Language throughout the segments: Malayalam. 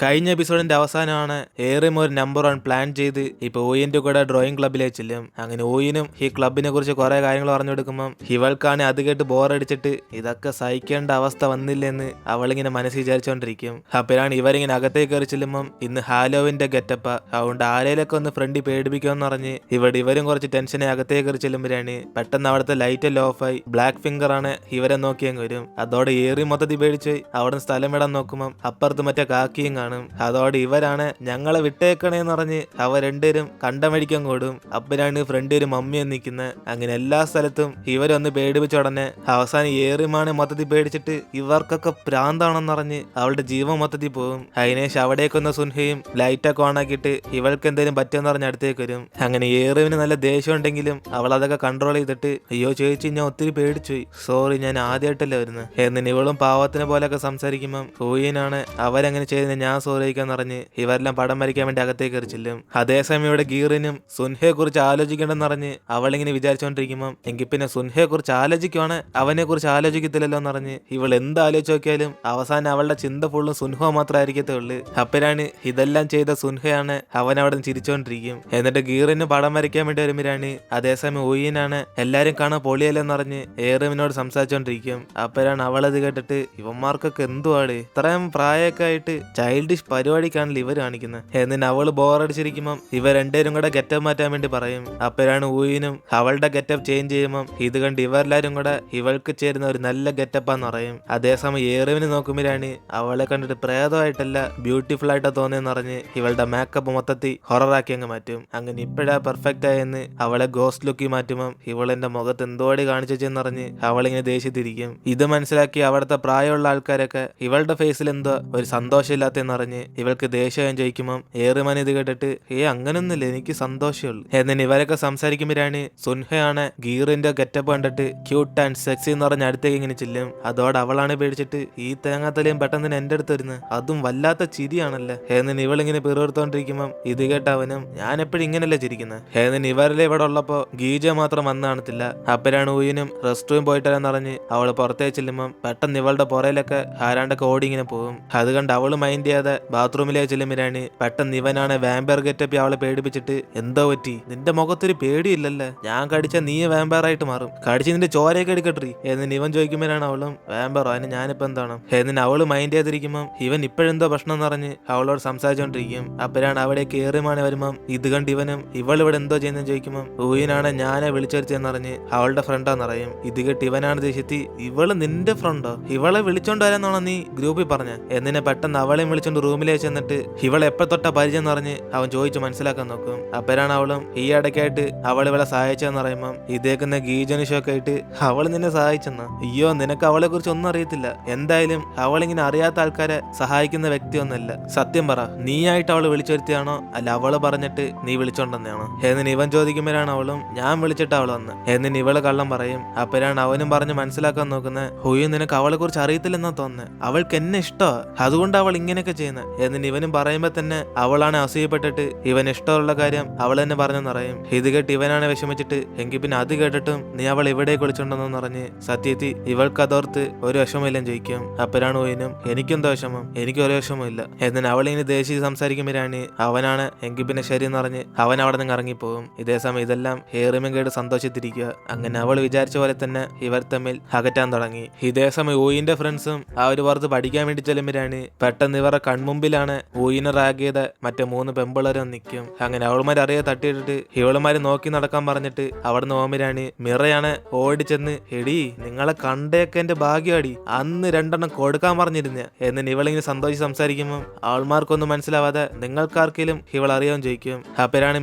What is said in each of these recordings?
കഴിഞ്ഞ എപ്പിസോഡിന്റെ അവസാനമാണ് ഏറിയും ഒരു നമ്പർ 1 പ്ലാൻ ചെയ്ത് ഇപ്പൊ ഓയിന്റെ കൂടെ ഡ്രോയിങ് ക്ലബിലേക്ക് ചെല്ലും. അങ്ങനെ ഓയിനും ഈ ക്ലബിനെ കുറിച്ച് കുറെ കാര്യങ്ങൾ പറഞ്ഞു കൊടുക്കുമ്പോൾ ഇവൾക്കാണ് അത് കേട്ട് ബോറടിച്ചിട്ട് ഇതൊക്കെ സഹിക്കേണ്ട അവസ്ഥ വന്നില്ലെന്ന് അവളിങ്ങനെ മനസ്സിൽ വിചാരിച്ചോണ്ടിരിക്കും. അപ്പോഴാണ് ഇവരിങ്ങനെ അകത്തേക്ക് കയറി ചെല്ലുമ്പം ഇന്ന് ഹാലോവിന്റെ ഗെറ്റപ്പ, അതുകൊണ്ട് ആരേലൊക്കെ ഒന്ന് ഫ്രണ്ടി പേടിപ്പിക്കുമെന്ന് പറഞ്ഞ് ഇവരും കുറച്ച് ടെൻഷനെ അകത്തേക്ക് കയറി ചെല്ലുമ്പോഴാണ് പെട്ടെന്ന് അവിടുത്തെ ലൈറ്റ് എല്ലാം ഓഫായി ബ്ലാക്ക് ഫിംഗർ ആണ് ഇവരെ നോക്കി അങ്ങ് വരും. അതോടെ ഏറി മൊത്തത്തിൽ പേടിച്ച് അവിടെ സ്ഥലം വിടാൻ നോക്കുമ്പോൾ അപ്പുറത്ത് മറ്റേ കാക്കിയും കാണും. അതോടെ ഇവരാണ് ഞങ്ങളെ വിട്ടേക്കണേന്ന് പറഞ്ഞ് അവർ രണ്ടുപേരും കണ്ടമടിക്കാൻ കൂടും. അപ്പനാണ് ഫ്രണ്ട് ഒരു മമ്മിയെ നിൽക്കുന്നത്. അങ്ങനെ എല്ലാ സ്ഥലത്തും ഇവരൊന്ന് പേടിപ്പിച്ച ഉടനെ അവസാനം ഏറിമാണ് മൊത്തത്തിൽ പേടിച്ചിട്ട് ഇവർക്കൊക്കെ പ്രാന്താണെന്ന് പറഞ്ഞ് അവളുടെ ജീവൻ മൊത്തത്തിൽ പോകും. അതിനേശം അവിടേക്കൊന്ന് സുൻഹയും ലൈറ്റൊക്കെ ഓണാക്കിയിട്ട് ഇവൾക്ക് എന്തെങ്കിലും പറ്റുമെന്ന് പറഞ്ഞ് അടുത്തേക്ക് വരും. അങ്ങനെ ഏറിവിന് നല്ല ദേഷ്യം ഉണ്ടെങ്കിലും അവൾ അതൊക്കെ കൺട്രോൾ ചെയ്തിട്ട് അയ്യോ ചേച്ചി ഞാൻ ഒത്തിരി പേടിച്ചുപോയി, സോറി ഞാൻ ആദ്യമായിട്ടല്ലേ വരുന്നത് എന്നിന് ഇവളും പാവത്തിനെ പോലെയൊക്കെ സംസാരിക്കുമ്പം ഹൂയിനാണ് അവരങ്ങനെ ചെയ്തതിന് ഞാൻ സോറിയിക്കാന്ന് പറഞ്ഞ് ഇവരെല്ലാം പടം വരയ്ക്കാൻ വേണ്ടി അകത്തേക്ക് കയറി ചെല്ലും. അതേസമയം ഇവിടെ ഗീറിനും സുൻഹയെ കുറിച്ച് ആലോചിക്കണ്ടെന്ന് പറഞ്ഞ് അവളിങ്ങനെ വിചാരിച്ചോണ്ടിരിക്കുമ്പം എങ്കിൽ പിന്നെ സുൻഹയെ കുറിച്ച് ആലോചിക്കുവാണ് അവനെ കുറിച്ച് ആലോചിക്കത്തില്ലല്ലോ എന്ന് പറഞ്ഞ് ഇവൾ എന്ത് ആലോചിച്ച് നോക്കിയാലും അവസാനം അവളുടെ ചിന്ത ഫുള്ളും സുൻഹ മാത്രമായിരിക്കത്തേ ഉള്ളു. അപ്പോഴാണ് ഇതെല്ലാം ചെയ്ത സുൻഹയാണ് അവൻ അവിടെ ചിരിച്ചോണ്ടിരിക്കും. എന്നിട്ട് ഗീറിന് പടം വരയ്ക്കാൻ വേണ്ടി വരുമ്പോഴാണ് അതേസമയം ഒയ്യനാണ് എല്ലാരും കാണാൻ പൊളിയല്ലെന്ന് പറഞ്ഞ് ഏറിമിനോട് സംസാരിച്ചോണ്ടിരിക്കും. അപ്പോഴാണ് അവളത് കേട്ടിട്ട് ഇവന്മാർക്കൊക്കെ എന്തുവാട് ഇത്രയും പ്രായമൊക്കെ ആയിട്ട് ചൈൽഡിഷ് പരിപാടിക്കാണല്ലോ ഇവർ കാണിക്കുന്നത് എന്നിട്ട് അവള് ബോറടിച്ചിരിക്കുമ്പം ഇവർ രണ്ടുപേരും കൂടെ ഗെറ്റപ്പ് മാറ്റാൻ വേണ്ടി പറയും. അപ്പോഴാണ് ഊയിനും അവളുടെ ഗെറ്റപ്പ് ചേഞ്ച് ചെയ്യുമ്പം ഇത് കണ്ട് ഇവരെല്ലാരും കൂടെ ഇവൾക്ക് ചേരുന്ന ഒരു നല്ല ഗെറ്റപ്പാന്ന് പറയും. അതേസമയം ഏറിവിന് നോക്കുമ്പോഴാണ് അവളെ കണ്ടിട്ട് പ്രേതമായിട്ടല്ല ബ്യൂട്ടിഫുൾ ആയിട്ടാ തോന്നിയെന്ന് പറഞ്ഞ് ഇവളുടെ മേക്കപ്പ് മൊത്തത്തിൽ ഹൊററാക്കി അങ്ങ് മാറ്റും. അങ്ങനെ ഇപ്പോഴാ പെർഫെക്റ്റ് ആയെന്ന് അവളെ ഗോസ്റ്റ് ലുക്കി മാറ്റുമ്പം ഇവളെന്റെ മുഖത്ത് എന്തോടി കാണിച്ചു വെച്ചെന്ന് പറഞ്ഞ് അവളിങ്ങനെ ദേഷ്യത്തിരിക്കും. ഇത് മനസ്സിലാക്കി അവിടുത്തെ പ്രായമുള്ള ആൾക്കാരൊക്കെ ഇവളുടെ ഫേസിൽ എന്തോ ഒരു സന്തോഷമില്ലാത്തെന്ന് പറഞ്ഞ് ഇവൾക്ക് ദേഷ്യം ചോദിക്കുമ്പം ഏറിമാൻ ഇത് കേട്ടിട്ട് അങ്ങനൊന്നുമില്ല എനിക്ക് സന്തോഷമുള്ളൂ എന്നിന് ഇവരൊക്കെ സംസാരിക്കുമ്പോഴാണ് സുൻഹയാണ് ഗീറിന്റെ ഗെറ്റപ്പ് കണ്ടിട്ട് ക്യൂട്ട് ആൻഡ് സെക്സി എന്ന് പറഞ്ഞ അടുത്തേക്ക് ഇങ്ങനെ ചെല്ലും. അതോടെ അവളാണ് പേടിച്ചിട്ട് ഈ തേങ്ങാത്തലയും പെട്ടെന്ന് എന്റെ അടുത്ത് വരുന്നത് അതും വല്ലാത്ത ചിരിയാണല്ലേ എന്നിന് ഇവളിങ്ങനെ പിറുപിറുത്തോണ്ടിരിക്കുമ്പം ഇത് കേട്ട് അവനും ഞാൻ എപ്പോഴും ഇങ്ങനല്ലേ ചിരിക്കുന്നത് എന്നിന് ഇവരല്ലേ ഇവിടെ ഉള്ളപ്പോ ഗീജ മാത്രം വന്നു കാണത്തില്ല. അപ്പോഴാണ് ഊയിനും റെസ്റ്റ് റൂം പോയിട്ടെന്ന് പറഞ്ഞ് അവള് പുറത്തേക്ക് ചെല്ലുമ്പം പെട്ടെന്ന് ഇവളുടെ പുറയിലൊക്കെ ആരാണ്ടൊക്കെ ഓടി ഇങ്ങനെ പോകും. അത് കണ്ട് അവള് മൈൻഡ് ചെയ്യാതെ ബാത്റൂമിലേക്ക് ചെല്ലുമ്പോഴാണ് പെട്ടെന്ന് ഇവനാണ് വാമ്പയർ ഗെറ്റപ്പ് അവളെ പേടിപ്പിച്ചിട്ട് എന്തോ പറ്റി നിന്റെ മുഖത്തൊരു പേടിയില്ലല്ലേ, ഞാൻ കടിച്ച നീ വാമ്പയർ ആയിട്ട് മാറും, കടിച്ച് നിന്റെ ചോരയൊക്കെ എടുക്കട്ടെ എന്നിന് ഇവൻ ചോദിക്കുമ്പോഴാണ് അവളും വാമ്പയറോ അതിന് ഞാനിപ്പോ എന്താണ് എന്നിന് അവള് മൈൻഡ് ചെയ്തിരിക്കുമ്പം ഇവൻ ഇപ്പോഴെന്തോ ഭക്ഷണം എന്ന് പറഞ്ഞ് അവളോട് സംസാരിച്ചോണ്ടിരിക്കും. അപ്പോഴാണ് അവിടെ കയറിമാണ് വരുമ്പം ഇത് കണ്ട് ഇവനും ഇവളിവിടെ എന്തോ ചെയ്യുന്നതെന്ന് ചോദിക്കുമ്പം ഊയിനാണ് ഞാനെ വിളിച്ചെടുത്തെന്ന് പറഞ്ഞ് അവളുടെ ഫ്രണ്ടാന്ന് അറിയും. ഇത് കേട്ട് ഇവനാണ് ദേഷ്യത്തി ഇവള് നിന്റെ ഫ്രണ്ടോ, ഇവളെ വിളിച്ചോണ്ട് വരാന്നാണോ നീ ഗ്രൂപ്പിൽ പറഞ്ഞ എന്നിനെ പെട്ടെന്ന് അവളെയും വിളിച്ചോണ്ട് റൂമിലേക്ക് ചെന്നിട്ട് ഇവളെ എപ്പോ തൊട്ട പരിചയം എന്ന് പറഞ്ഞ് അവൻ ചോദിച്ചു മനസ്സിലാക്കാൻ നോക്കും. അപ്പോഴാണ് അവളും ഈ ഇടയ്ക്കായിട്ട് അവൾ ഇവളെ സഹായിച്ചെന്ന് പറയുമ്പം ഇതേക്കുന്ന ഗീജനിഷൊക്കെ ആയിട്ട് അവൾ നിന്നെ സഹായിച്ചെന്ന അയ്യോ നിനക്ക് അവളെ കുറിച്ച് ഒന്നും അറിയത്തില്ല, എന്തായാലും അവളിങ്ങനെ അറിയാത്ത ആൾക്കാരെ സഹായിക്കുന്ന വ്യക്തിയൊന്നല്ല, സത്യം പറ നീ ആയിട്ട് അവള് വിളിച്ചു വരുത്തിയാണോ അല്ല അവള് പറഞ്ഞിട്ട് നീ വിളിച്ചോണ്ടെന്നാണോ എന്നിന് ഇവൻ ചോദിക്കുമ്പോഴാണ് അവളും ഞാൻ വിളിച്ചിട്ട് അവൾ വന്ന് എന്നിന് ഇവള് കള്ളം പറയും. അപ്പോഴാണ് അവനും പറഞ്ഞ് മനസ്സിലാക്കാൻ നോക്കുന്നത് ഹുയു നിനക്ക് അവളെ കുറിച്ച് അറിയത്തില്ലെന്നാ തോന്നുന്നത്, അവൾക്ക് എന്നെ ഇഷ്ടമാ അതുകൊണ്ട് അവൾ ഇങ്ങനെയൊക്കെ ചെയ്യുന്നത് എന്നിന് ഇവനും പറയുമ്പോ തന്നെ അവളാണ് അസൂയപ്പെട്ടിട്ട് ഇവൻ ഇഷ്ടമുള്ള കാര്യം അവൾ തന്നെ പറഞ്ഞെന്ന് പറയും. ഇത് കേട്ട് ഇവനാണ് വിഷമിച്ചിട്ട് എങ്കിൽ പിന്നെ അത് കേട്ടിട്ടും നീ അവൾ എവിടേക്ക് വിളിച്ചോണ്ടെന്ന് പറഞ്ഞ് സത്യത്തിൽ ഇവൾക്ക് അതോർത്ത് ഒരു വിഷമമില്ലെന്ന് ചോദിക്കും. അപ്പോഴാണ് പോയിനും എനിക്കെന്തോ വിഷമം, എനിക്ക് ഒരു വിഷമമില്ല എന്നിന് അവളിങ്ങനെ ദേഷ്യം സംസാരിക്കുമ്പോഴാണ് അവനാണ് എങ്കിൽ പിന്നെ ശരി എന്ന് പറഞ്ഞ് അവൻ അവിടെ നിന്ന് ഇറങ്ങിപ്പോകും. ഇതേസമയം ഇതെല്ലാം ഏറിമൻ കേട്ട് സന്തോഷിച്ചിരിക്കുക. അങ്ങനെ അവൾ വിചാരിച്ച പോലെ തന്നെ ഇവർ തമ്മിൽ അകറ്റാൻ തുടങ്ങി. ഇതേസമയം ഊയിന്റെ ഫ്രണ്ട്സും ആ ഒരു പുറത്ത് പഠിക്കാൻ വേണ്ടി ചെല്ലുമ്പോഴാണ് പെട്ടെന്ന് ഇവരുടെ കൺമുമ്പിലാണ് ഊയിനെ റാഗ് ചെയ്ത മറ്റേ 3 പെമ്പിളരും നിൽക്കും. അങ്ങനെ അവൾമാർ അറിയാതെ തട്ടിയിട്ടിട്ട് ഇവളുമാര് നോക്കി നടക്കാൻ പറഞ്ഞിട്ട് അവിടുന്ന് ഓമിരാണ് മിറയാണ് ഓടിച്ചെന്ന് എടി നിങ്ങളെ കണ്ടേക്കെ എന്റെ ഭാഗ്യമാടി അന്ന് 2 എണ്ണം കൊടുക്കാൻ പറഞ്ഞിരുന്ന എന്നിന് ഇവളിങ്ങനെ സന്തോഷിച്ച് സംസാരിക്കുമ്പോൾ അവൾമാർക്കൊന്നും മനസ്സിലാവാതെ നിങ്ങൾക്കാർക്കെങ്കിലും ഇവൾ അറിയാൻ ചോദിക്കും. അപ്പോഴാണ്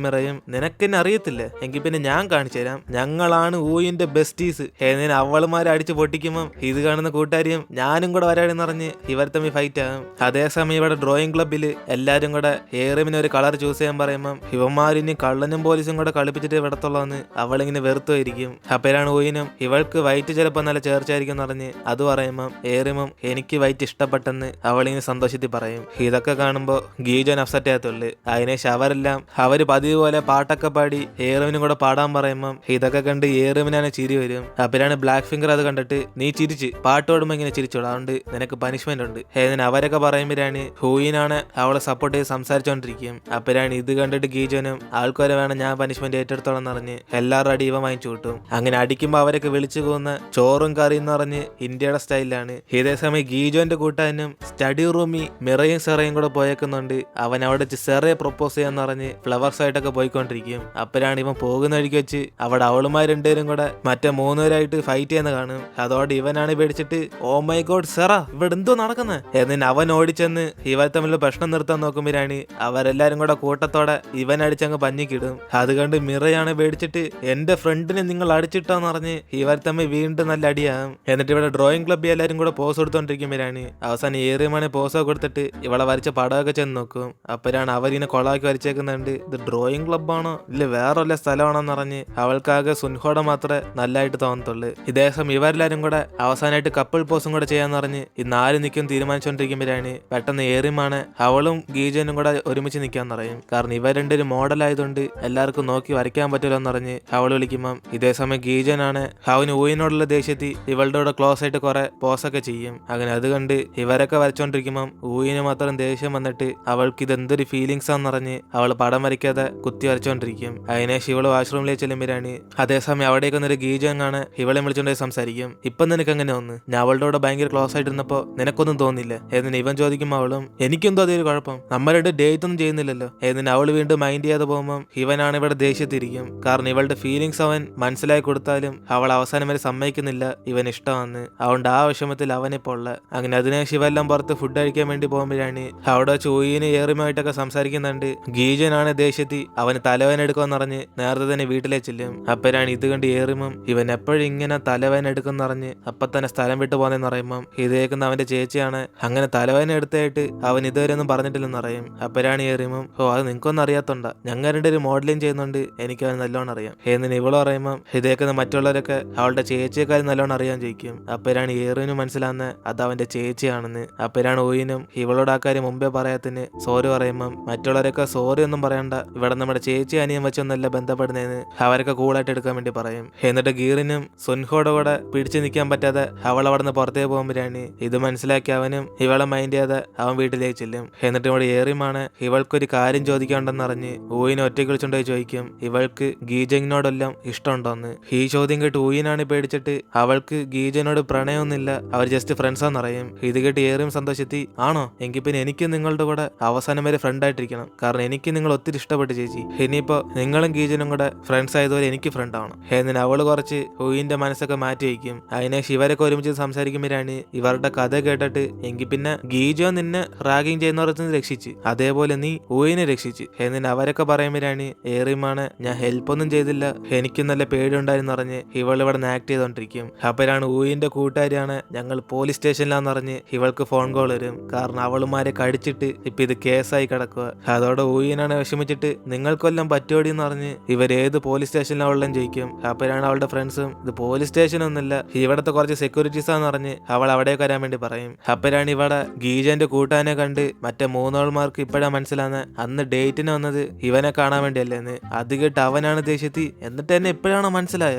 മിറയും നിനക്കെന്നെ അറിയത്തില്ലേ എങ്കിൽ പിന്നെ ഞാൻ കാണിച്ചു തരാം, ഞങ്ങളാണ് ഊയിന്റെ ബെസ്റ്റീസ് എന്നിന് അവളുമാരെ അടിച്ച് പൊട്ടിക്കുമ്പം ഇത് കാണുന്ന കൂട്ടുകാരിയും ഞാനും കൂടെ വരാടെന്ന് പറഞ്ഞ് ഇവർ തമ്മിൽ ഫൈറ്റ് ആകും. അതേസമയം ഇവിടെ ഡ്രോയിങ് ക്ലബ്ബില് എല്ലാരും കൂടെ ഏറിമിന് ഒരു കളർ ചൂസ് ചെയ്യാൻ പറയുമ്പം ഇവന്മാരിനി കള്ളനും പോലീസും കൂടെ കളിപ്പിച്ചിട്ട് വിടത്തുള്ളതെന്ന് അവളിങ്ങനെ വെറുത്തുമായിരിക്കും. അപ്പോഴാണ് ഊയിനും ഇവൾക്ക് വൈറ്റ് ചിലപ്പോൾ നല്ല ചേർച്ചായിരിക്കും എന്ന് പറഞ്ഞ് അത് പറയുമ്പം ഏറിമും എനിക്ക് വൈറ്റ് ഇഷ്ടപ്പെട്ടെന്ന് അവളിങ്ങനെ സന്തോഷത്തിൽ പറയും. ഇതൊക്കെ കാണുമ്പോൾ ഗീജൻ അപ്സെറ്റ് ആകത്തുള്ളു. അതിനേശം അവരെല്ലാം അവര് പതിവ് പോലെ പാട്ടൊക്കെ പാടി ഏറിമിനും കൂടെ പാടാൻ പറയുമ്പം ഇതൊക്കെ കണ്ട് ഏറിമിനാണ് ചിരി വരും. അപ്പോഴാണ് ബ്ലാക്ക് ഫിംഗർ അത് കണ്ടിട്ട് നീ ചിരിച്ച് പാട്ട് പാടുമ്പോൾ ഇങ്ങനെ ചിരിച്ചോളൂ അതുകൊണ്ട് നിനക്ക് പനിഷ്മെന്റ് ഉണ്ട് എന്നിന് അവരൊക്കെ പറയുമ്പോഴാണ് ഹൂയിനാണ് അവളെ സപ്പോർട്ട് ചെയ്ത് സംസാരിച്ചോണ്ടിരിക്കും. അപ്പോഴാണ് ഇത് കണ്ടിട്ട് ഗീജോനും ആൾക്കാരെ വേണം ഞാൻ പനിഷ്മെന്റ് ഏറ്റെടുത്തോളം പറഞ്ഞ് എല്ലാവരും അടി ഇവൻ വാങ്ങിച്ചു കിട്ടും. അങ്ങനെ അടിക്കുമ്പോൾ അവരൊക്കെ വിളിച്ചു പോകുന്ന ചോറും കറിയും എന്ന് പറഞ്ഞ് ഇന്ത്യയുടെ സ്റ്റൈലിലാണ്. ഇതേസമയം ഗീജോന്റെ കൂട്ടാനും സ്റ്റഡി റൂമിൽ മിറയും സെറയും കൂടെ പോയേക്കുന്നുണ്ട്. അവൻ അവിടെ വെച്ച് സെറയെ പ്രൊപ്പോസ് ചെയ്യാന്ന് പറഞ്ഞ് ഫ്ലവേഴ്സ് ആയിട്ടൊക്കെ പോയിക്കൊണ്ടിരിക്കും. അപ്പോഴാണ് ഇവൻ പോകുന്ന വഴിക്ക് വെച്ച് അവിടെ അവളുമാർ രണ്ടുപേരും കൂടെ മറ്റേ മൂന്നുപേരായിട്ട് ഫൈറ്റ് ചെയ്യുന്ന കാണും. അതോടെ ഇവനാണ് പേടിച്ചിട്ട് ഓ മൈ ഗോഡ് സെറ ഇവിടെ എന്തോ നടക്കുന്നത് എന്നിട്ട് അവൻ ഓടിച്ചെന്ന് ഇവർ തമ്മിൽ പ്രശ്നം നിർത്താൻ നോക്കുമ്പോഴാണ് അവരെല്ലാരും കൂടെ കൂട്ടത്തോടെ ഇവൻ അടിച്ചങ്ങ് പഞ്ഞിക്കിടും. അത് കണ്ട് മിറയാണ് പേടിച്ചിട്ട് എന്റെ ഫ്രണ്ടിനെ നിങ്ങൾ അടിച്ചിട്ടാന്ന് പറഞ്ഞ് ഇവർ തമ്മിൽ വീണ്ടും നല്ല അടിയാകും. എന്നിട്ട് ഇവിടെ ഡ്രോയിങ് ക്ലബ്ബിൽ എല്ലാരും കൂടെ പോസ് കൊടുത്തോണ്ടിരിക്കുമ്പോഴാണ് അവസാനം ഏറിയമാണ് പോസോ കൊടുത്തിട്ട് ഇവളെ വരച്ച പടമൊക്കെ ചെന്ന് നോക്കും. അപ്പോഴാണ് അവരിനെ കൊളാക്കി വരച്ചേക്കുന്നുണ്ട്. ഇത് ഡ്രോയിങ് ക്ലബ്ബാണോ ഇല്ല വേറെ വല്ല സ്ഥലമാണെന്ന് പറഞ്ഞ് അവൾക്കാകെ സുൻഹോടെ മാത്രമേ നല്ലതായിട്ട് തോന്നത്തുള്ളൂ. ഇദ്ദേഹം ഇവരെല്ലാരും കൂടെ അവസാനമായിട്ട് കപ്പിൾ പോസും കൂടെ ചെയ്യാന്ന് പറഞ്ഞ് ഈ 4 നിൽക്കും തീരുമാനിച്ചോണ്ടിരിക്കുമ്പോഴാണ് പെട്ടെന്ന് ഏറിയമാണ് അവളും ഗീജനും കൂടെ ഒരുമിച്ച് നിൽക്കാന്ന് പറയും. കാരണം ഇവർ രണ്ടൊരു മോഡലായതുകൊണ്ട് എല്ലാവർക്കും നോക്കി വരയ്ക്കാൻ പറ്റുമല്ലോ എന്ന് പറഞ്ഞ് അവൾ വിളിക്കുമ്പം ഇതേസമയം ഗീജനാണ് അവന് ഊയിനോടുള്ള ദേഷ്യത്തിൽ ഇവളുടെ കൂടെ ക്ലോസ് ആയിട്ട് കുറെ പോസൊക്കെ ചെയ്യും. അങ്ങനെ അത് കണ്ട് ഇവരൊക്കെ വരച്ചോണ്ടിരിക്കുമ്പം ഊയിന് മാത്രം ദേഷ്യം വന്നിട്ട് അവൾക്ക് ഇതെന്തൊരു ഫീലിങ്സ് ആണെന്ന് പറഞ്ഞ് അവൾ പടം വരയ്ക്കാതെ കുത്തി വരച്ചോണ്ടിരിക്കും. അതിനേശം ഇവള് വാഷ്റൂമിലേക്ക് ചെല്ലുമ്പോഴാണ് അതേസമയം അവിടേക്ക് വന്നൊരു ഗീജനാണ് ഇവളെ വിളിച്ചോണ്ട് സംസാരിക്കും. ഇപ്പം നിനക്ക് എങ്ങനെ ഒന്ന് ഞാൻ അവളുടെ കൂടെ ഭയങ്കര ക്ലോസ് ആയിട്ടിരുന്നപ്പോ നിനക്കൊന്നും തോന്നില്ല എന്നിട്ട് ഇവൻ ചോദിക്കുമ്പോൾ അവളും എനിക്കെന്തോ അതൊരു കുഴപ്പം നമ്മളുടെ ഡേറ്റ് ഒന്നും ചെയ്യുന്നില്ലല്ലോ എന്നിട്ട് അവൾ വീണ്ടും മൈൻഡ് ചെയ്യാതെ പോകുമ്പോൾ ഇവനാണ് ഇവിടെ ദേഷ്യത്തിരിക്കും. കാരണം ഇവളുടെ ഫീലിങ്സ് അവൻ മനസ്സിലാക്കി കൊടുത്താലും അവൾ അവസാനം വരെ സമ്മതിക്കുന്നില്ല ഇവൻ ഇഷ്ടമാണെന്ന്. അതുകൊണ്ട് ആ വിഷമത്തിൽ അവനിപ്പോൾ ഉള്ള അങ്ങനെ അതിനെ ശിവെല്ലാം പുറത്ത് ഫുഡ് കഴിക്കാൻ വേണ്ടി പോകുമ്പോഴാണ് അവിടെ വെച്ച് ഊയിന് ഏറിയുമായിട്ടൊക്കെ സംസാരിക്കുന്നുണ്ട്. ഗീജനാണ് ദേഷ്യത്തിൽ അവന് തലവേന എടുക്കുമെന്ന് പറഞ്ഞ് നേരത്തെ തന്നെ വീട്ടിലേക്ക് ചെല്ലും. അപ്പോഴാണ് ഇത് കണ്ട് ഏറിയുമ്പം ഇവൻ എപ്പോഴും ഇങ്ങനെ തലവേന എടുക്കുമെന്ന് പറഞ്ഞ് അപ്പൊ തന്നെ സ്ഥലം വിട്ടു പോകുന്നതെന്ന് പറയുമ്പം ഇതേക്കുന്ന അവന്റെ ചേച്ചിയാണ് അങ്ങനെ തലവേന എടുത്തായിട്ട് അവൻ ഇതുവരെ ഒന്നും പറഞ്ഞിട്ടില്ലെന്ന് പറയും. അപ്പോഴാണ് ഏറിയുമ്പം ഓ അത് നിനക്കൊന്നും അറിയാത്തോണ്ടാ ഞങ്ങൾ രണ്ടൊരു മോഡലിംഗ് ചെയ്യുന്നുണ്ട് എനിക്ക് അവൻ നല്ലോണം അറിയാം എന്നിന് ഇവള് പറയുമ്പം ഇതേക്കുന്ന മറ്റുള്ളവരൊക്കെ അവളുടെ ചേച്ചിയെക്കാരും നല്ലോണം അറിയാൻ ചോദിക്കും. അപ്പോഴാണ് ഏറിന് മനസ്സിലാവുന്ന അത് അവന്റെ ചേച്ചിയാണെന്ന്. അപ്പോഴാണ് ഓയിനും ഇവളോട് ആ കാര്യം മുമ്പേ പറയാത്തിന് സോറി പറയുമ്പം മറ്റുള്ളവരൊക്കെ സോറി ഒന്നും പറയണ്ട ഇവിടെ നമ്മുടെ ചേച്ചി അനിയൻ വെച്ചൊന്നല്ല ബന്ധപ്പെടുന്നതെന്ന് അവരൊക്കെ കൂളായിട്ട് എടുക്കാൻ വേണ്ടി പറയും. എന്നിട്ട് ഗീറിനും സുൻഹോടെ കൂടെ പിടിച്ചു നിൽക്കാൻ പറ്റാതെ അവൾ അവിടെ നിന്ന് പുറത്തേക്ക് പോകുമ്പോഴാണ് ഇത് മനസ്സിലാക്കി അവനും ഇവളെ മൈൻഡ് ചെയ്യാതെ അവൻ വീട്ടിലേക്ക് ചെല്ലും. എന്നിട്ട് ഇവിടെ ഏറിയുമാണ് ഇവൾക്കൊരു കാര്യം ചോദിക്കാണ്ടെന്ന് അറിഞ്ഞ് ഊയിനെ ഒറ്റയ്ക്ക് വിളിച്ചോണ്ട് ചോദിക്കും ഇവൾക്ക് ഗീജങ്ങിനോടെല്ലാം ഇഷ്ടമുണ്ടോന്ന്. ഈ ചോദ്യം കേട്ട് ഊയിനാണ് പേടിച്ചിട്ട് അവൾക്ക് ഗീജനോട് പ്രണയമൊന്നുമില്ല അവർ ജസ്റ്റ് ഫ്രണ്ട്സാന്ന് പറയും. ഇത് കേട്ട് ഏറിയും സന്തോഷത്തി ആണോ എങ്കിൽ പിന്നെ എനിക്ക് നിങ്ങളുടെ കൂടെ അവസാനം വരെ ഫ്രണ്ട് ആയിട്ടിരിക്കണം കാരണം എനിക്ക് നിങ്ങൾ ഒത്തിരി ഇഷ്ടപ്പെട്ടു ചേച്ചി ഇനിയിപ്പോ നിങ്ങളും ഗീജനും കൂടെ ഫ്രണ്ട്സ് ആയതുപോലെ എനിക്ക് ഫ്രണ്ട് ആവണം എന്നിന് അവള് കുറച്ച് ഊയിന്റെ മനസ്സൊക്കെ മാറ്റി വയ്ക്കും. അതിനെ ശിവരൊക്കെ ഒരുമിച്ച് സംസാരിക്കുമ്പോഴാണ് ഇവരുടെ കഥ കേട്ടിട്ട് എങ്കിൽ പിന്നെ ഗീജോ നിന്നെ റാഗിങ് ചെയ്യുന്നവർക്ക് രക്ഷിച്ച് അതേപോലെ നീ ഊയിനെ രക്ഷിച്ച് എന്നിന് അവരൊക്കെ പറയുമ്പോഴാണ് ഏറിയുമാണ് ഞാൻ ഹെൽപ്പ് ഒന്നും ചെയ്തില്ല എനിക്ക് നല്ല പേടിയുണ്ടായിരുന്നു പറഞ്ഞ് ഇവൾ ഇവിടെ ആക്ട് ചെയ്തോണ്ടിരിക്കും. അപ്പോഴാണ് ഊയിന്റെ കൂട്ടുകാരിയാണ് ഞങ്ങൾ പോലീസ് സ്റ്റേഷനിലാന്ന് പറഞ്ഞ് ഇവൾക്ക് ഫോൺ കോൾ വരും. കാരണം അവളുമാരെ കടിച്ചിട്ട് ഇപ്പൊ ഇത് കേസായി കിടക്കുക. അതോടെ ഊയിനാണ് വിഷമിച്ചിട്ട് നിങ്ങൾക്കൊല്ലം പറ്റുപടി എന്ന് പറഞ്ഞ് ഇവരേത് പോലീസ് സ്റ്റേഷനിലാവെല്ലാം ചോദിക്കും. അപ്പോഴാണ് അവളുടെ ഫ്രണ്ട്സും ഇത് പോലീസ് സ്റ്റേഷനൊന്നുമില്ല ഇവിടത്തെ കുറച്ച് സെക്യൂരിറ്റീസാന്ന് പറഞ്ഞ് അവൾ അവിടേക്ക് വരാൻ വേണ്ടി പറയും. അപ്പോഴാണ് ഇവിടെ ഗീജന്റെ കൂട്ടാനെ കണ്ട് മറ്റേ മൂന്നോൾമാർക്ക് ഇപ്പോഴാണ് മനസ്സിലാവുന്ന അന്ന് ഡേറ്റിന് വന്നത് ഇവനെ കാണാൻ വേണ്ടിയല്ലേന്ന്. അത് കേട്ട് അവനാണ് ദേഷ്യത്തി എന്നിട്ട് എന്നെ ഇപ്പോഴാണോ മനസ്സിലായ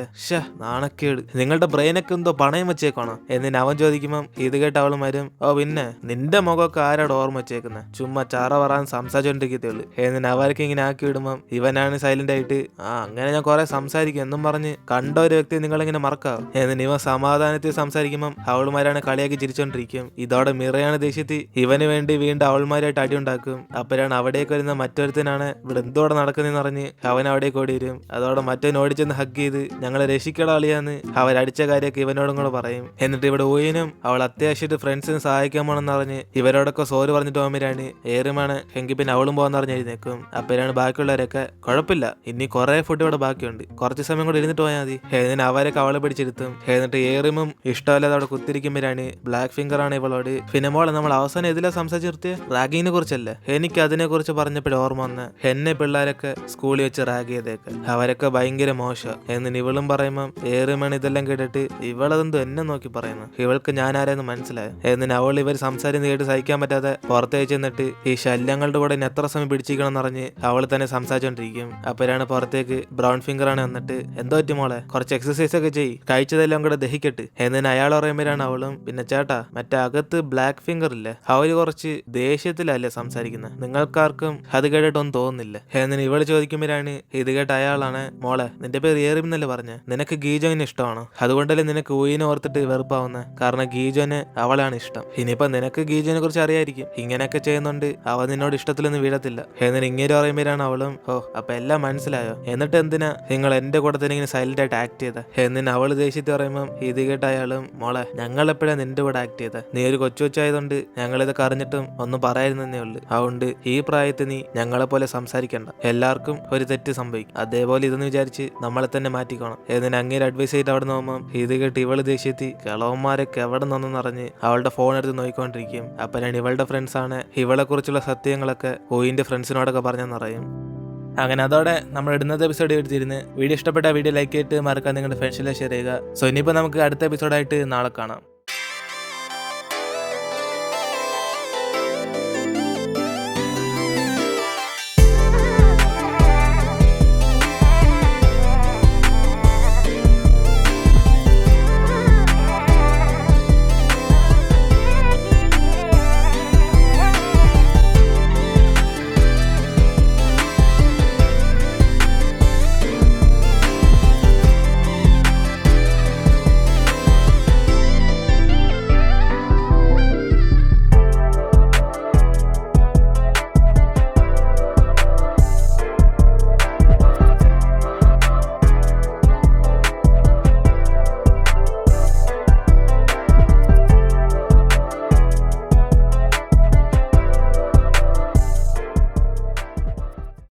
നാണക്കേട് നിങ്ങളുടെ ബ്രെയിനൊക്കെ എന്തോ പണയം വെച്ചേക്കാണോ എന്നിന് അവൻ ചോദിക്കുമ്പം ഇത് കേട്ട് അവൾ വരും ഓ പിന്നെ നിന്റെ മുഖമൊക്കെ ആരോട് ഓർമ്മ വെച്ചേക്കുന്നത് ചുമ്മാ ചാറ പറയാൻ സംസാരിച്ചോണ്ടിരിക്കത്തേയുള്ളൂ എന്നിന് അവർക്ക് ഇങ്ങനെ ആക്കി വിടുമ്പം ഇവനാണ് സൈലന്റ് ആയിട്ട് അങ്ങനെ ഞാൻ കുറെ സംസാരിക്കും എന്നും പറഞ്ഞ് കണ്ട ഒരു വ്യക്തി നിങ്ങളിങ്ങനെ മറക്കാവും എന്നിന് ഇവൻ സമാധാനത്തിൽ സംസാരിക്കുമ്പം അവളുമാരാണ് കളിയാക്കി ചിരിച്ചോണ്ടിരിക്കും. ഇതോടെ മിറയാണ് ദേഷ്യത്തിൽ ഇവന് വേണ്ടി വീണ്ടും അവൾമാരായിട്ട് അടി ഉണ്ടാക്കും. അപ്പോഴാണ് അവിടേക്ക് വരുന്ന മറ്റൊരുത്തനാണ് ഇവിടെ എന്തോടെ നടക്കുന്നതെന്ന് പറഞ്ഞ് അവൻ അവിടേക്ക് ഓടി വരും. അതോടെ മറ്റവൻ ഓടിച്ചെന്ന് ഹഗ് ചെയ്ത് ഞങ്ങളെ രക്ഷിക്കട അളിയാന്ന് അവരടിച്ച കാര്യമൊക്കെ ഇവനോടും കൂടെ പറയും. എന്നിട്ട് ഇവിടെ ഊയിനും അവൾ അത്യാവശ്യമായിട്ട് ഫ്രണ്ട്സിന് സഹായിക്കാൻ പോണെന്ന് പറഞ്ഞ് ഇവരോടൊക്കെ സോറി പറഞ്ഞിട്ട് പോകുമ്പോഴാണ് ഏറുമാണ് എങ്കിൽ പിന്നെ അവളും പോകാന്ന് പറഞ്ഞ് എഴുന്നേക്കും. അപ്പോഴാണ് ബാക്കിയുള്ളവരൊക്കെ കുഴപ്പമില്ല ഇനി കുറെ ഫുഡ് ഇവിടെ ബാക്കിയുണ്ട് കുറച്ച് സമയം കൂടെ ഇരുന്നിട്ട് പോയാൽ മതി എന്നിട്ട് അവരൊക്കെ അവളെ പിടിച്ചെടുത്തും. എന്നിട്ട് ഏറിമും ഇഷ്ടമല്ലാതെ അവിടെ കുത്തിരിക്കുമ്പോഴാണ് ബ്ലാക്ക് ഫിംഗർ ആണ് ഇവളോട് പിന്നെ മോളെ നമ്മൾ അവസാനം ഇതിലാ സംസാരിച്ചു നിർത്തിയ റാഗിങ്ങിനെ കുറിച്ചല്ലേ എനിക്ക് അതിനെ കുറിച്ച് പറഞ്ഞപ്പോഴും ഓർമ്മ വന്ന് എന്നെ പിള്ളേരൊക്കെ സ്കൂളിൽ വെച്ച് റാഗ് ചെയ്തേക്ക് അവരൊക്കെ ഭയങ്കര മോശം എന്നിന് ഇവളും പറയുമ്പം ഏറിമണ് ഇതെല്ലാം കേട്ടിട്ട് ഇവളതെന്തോ എന്നെ നോക്കി പറയുന്നു ഇവൾക്ക് ഞാൻ ആരെന്ന് മനസ്സിലായി എന്നിന് അവൾ ഇവർ സംസാരം കേട്ട് സഹിക്കാൻ പറ്റാതെ പുറത്തേക്ക് ചെന്നിട്ട് ഈ ശല്യങ്ങളുടെ കൂടെ എത്ര സമയം പിടിച്ചിരിക്കണം എന്ന് പറഞ്ഞ് അവൾ തന്നെ സംസാരിച്ചോണ്ടിരിക്കും. അപ്പോഴാണ് പുറത്തേക്ക് ബ്രൗൺ ഫിംഗർ ആണ് വന്നിട്ട് എന്തോ പറ്റി മോളെ കുറച്ച് എക്സസൈസ് ഒക്കെ ചെയ്യ് കഴിച്ചതെല്ലാം കൂടെ ദഹിക്കട്ട് എന്നിന് അയാൾ പറയുമ്പോഴാണ് അവളും പിന്നെ ചേട്ടാ മറ്റേ അകത്ത് ബ്ലാക്ക് ഫിംഗർ ഇല്ലേ അവര് കുറച്ച് ദേഷ്യത്തിലല്ലേ സംസാരിക്കുന്നത്, നിങ്ങൾക്കാർക്കും അത് കേട്ടിട്ടൊന്നും തോന്നുന്നില്ല എന്നിന് ഇവള് ചോദിക്കുമ്പോഴാണ് ഇത് കേട്ട അയാളാണ്, മോളെ നിന്റെ പേര് ഏറിം എന്നല്ലേ പറഞ്ഞ, നിനക്ക് ഗീജോനെ ഇഷ്ടമാണോ? അതുകൊണ്ടല്ലേ നിനക്ക് ഓയിനെ ഓർത്തിട്ട് വെറുപ്പാവുന്നത്, കാരണം ഗീജോന് അവളാണ് ഇഷ്ടം. ഇനിയിപ്പോ നിനക്ക് ഗീജോനെ കുറിച്ച് അറിയായിരിക്കും, ഇങ്ങനെയൊക്കെ ചെയ്യുന്നുണ്ട് അവ നിന്നോട് ഇഷ്ടത്തിലൊന്നും വീഴത്തില്ല എന്നിന് ഇങ്ങനെ പറയുമ്പോഴാണ് അവളും, ഓ അപ്പൊ എല്ലാം മനസ്സിലായോ, എന്നിട്ട് എന്തിനാ നിങ്ങൾ എന്റെ കൂടെ തന്നെ ഇങ്ങനെ സൈലന്റ് ആയിട്ട് ആക്ട് ചെയ്ത എന്നിന് അവള് ദേഷ്യത്തിൽ പറയുമ്പോൾ ഇത് കേട്ട അയാളും, മോളെ ഞങ്ങൾ എപ്പോഴാണ് നിന്റെ കൂടെ ആക്ട് ചെയ്ത, നീ ഒരു കൊച്ചായതുകൊണ്ട് ഞങ്ങൾ ഇതൊക്കെ അറിഞ്ഞിട്ടും ഒന്നും പറയായിരുന്നേ ഉള്ളു, അതുകൊണ്ട് ഈ പ്രായത്തിൽ നീ ഞങ്ങളെ പോലെ സംസാരിക്കണ്ട, എല്ലാവർക്കും ഒരു തെറ്റ് സംഭവിക്കും, അതേപോലെ ഇതെന്ന് വിചാരിച്ച് നമ്മളെ തന്നെ മാറ്റിക്കോണം എന്നിന് അങ്ങനെ അഡ്വൈസ് ചെയ്തിട്ട് അവിടെ നോക്കുമ്പോൾ ഇത് കേട്ട് ഇവള് ദേഷ്യത്തിൽ കിളവന്മാരൊക്കെ എവിടെ നിന്നെന്ന് അറിഞ്ഞ് അവളുടെ ഫോൺ എടുത്ത് നോക്കിക്കൊണ്ടിരിക്കും. അപ്പോഴാണ് ഇവളുടെ ഫ്രണ്ട്സാണ് ഇവളെ കുറിച്ചുള്ള സത്യങ്ങളൊക്കെ ഓയിന്റെ ഫ്രണ്ട്സിനോടൊക്കെ പറഞ്ഞെന്നറിയും. അങ്ങനെ അതോടെ നമ്മൾ ഇടുന്നത് എപ്പിസോഡ് എടുത്തിരുന്ന് വീഡിയോ ഇഷ്ടപ്പെട്ട വീഡിയോ ലൈക്ക് ചെയ്തിട്ട് മറക്കാൻ നിങ്ങളുടെ ഫ്രണ്ട്സിലെ ഷെയർ ചെയ്യുക. സോ ഇനിയിപ്പോൾ നമുക്ക് അടുത്ത എപ്പിസോഡായിട്ട് നാളെ കാണാം.